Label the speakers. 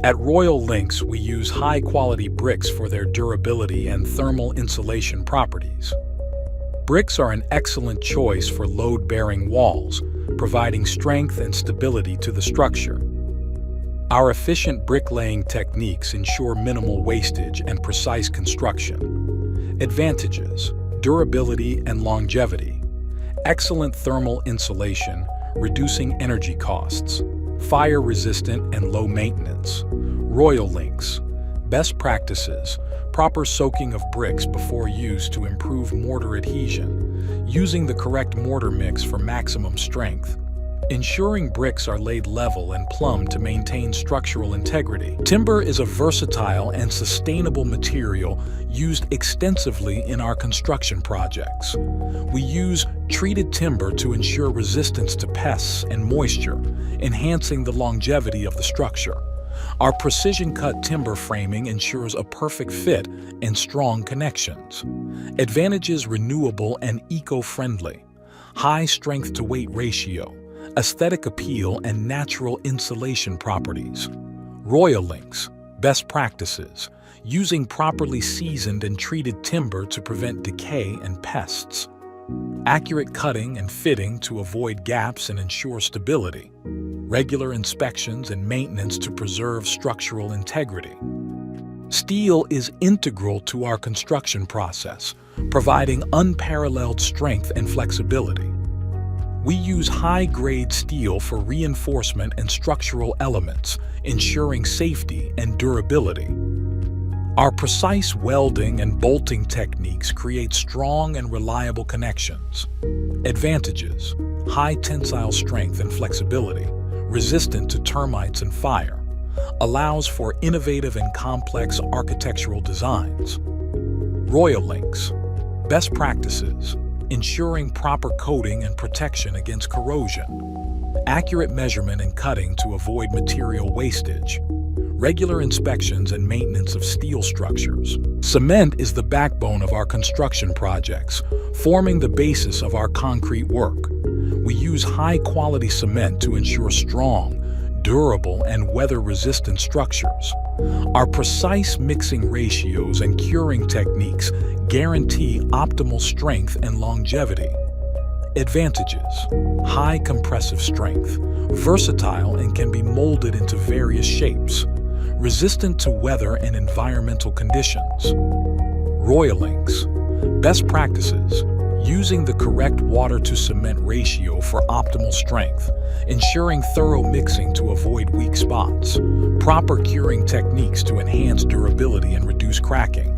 Speaker 1: At RoyalLinks, we use high-quality bricks for their durability and thermal insulation properties. Bricks are an excellent choice for load-bearing walls, providing strength and stability to the structure. Our efficient bricklaying techniques ensure minimal wastage and precise construction. Advantages: durability and longevity. Excellent thermal insulation, reducing energy costs. Fire-resistant and low maintenance. RoyalLinks. Best practices: proper soaking of bricks before use to improve mortar adhesion, using the correct mortar mix for maximum strength, ensuring bricks are laid level and plumbed to maintain structural integrity. Timber is a versatile and sustainable material used extensively in our construction projects. We use treated timber to ensure resistance to pests and moisture, enhancing the longevity of the structure. Our precision-cut timber framing ensures a perfect fit and strong connections. Advantages: renewable and eco-friendly. High strength-to-weight ratio, aesthetic appeal, and natural insulation properties. RoyalLinks. Best practices: using properly seasoned and treated timber to prevent decay and pests. Accurate cutting and fitting to avoid gaps and ensure stability. Regular inspections and maintenance to preserve structural integrity. Steel is integral to our construction process, providing unparalleled strength and flexibility. We use high-grade steel for reinforcement and structural elements, ensuring safety and durability. Our precise welding and bolting techniques create strong and reliable connections. Advantages: high tensile strength and flexibility, resistant to termites and fire, allows for innovative and complex architectural designs. RoyalLinks. Best practices: ensuring proper coating and protection against corrosion, accurate measurement and cutting to avoid material wastage, regular inspections and maintenance of steel structures. Cement is the backbone of our construction projects, forming the basis of our concrete work. We use high-quality cement to ensure strong, durable, and weather-resistant structures. Our precise mixing ratios and curing techniques guarantee optimal strength and longevity. Advantages: high compressive strength, versatile and can be molded into various shapes, resistant to weather and environmental conditions. RoyalLinks. Best practices: using the correct water-to-cement ratio for optimal strength, ensuring thorough mixing to avoid weak spots, proper curing techniques to enhance durability and reduce cracking.